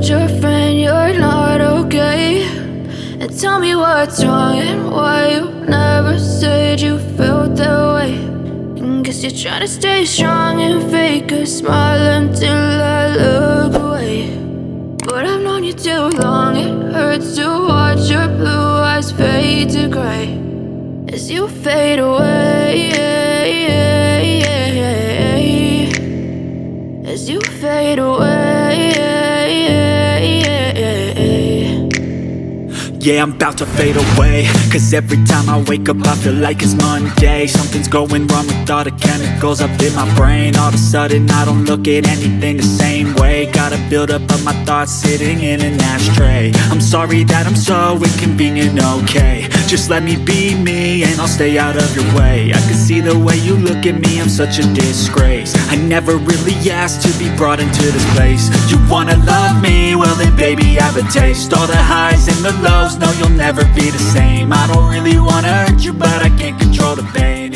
told your friend you're not okay, and tell me what's wrong and why you never said you felt that way. And guess you're trying to stay strong and fake a smile until I look away. But I've known you too long, it hurts to watch your blue eyes fade to gray as you fade away, as you fade away. Yeah, I'm about to fade away, cause every time I wake up I feel like it's Monday. Something's going wrong with all the chemicals up in my brain. All of a sudden I don't look at anything the same way. Gotta build up of my thoughts sitting in an ashtray. I'm sorry that I'm so inconvenient, okay. Just let me be me and I'll stay out of your way. I can see the way you look at me, I'm such a disgrace. I never really asked to be brought into this place. You wanna love me? Well then baby, have a taste. All the highs and the lows, no, you'll never be the same. I don't really wanna hurt you, but I can't control the pain.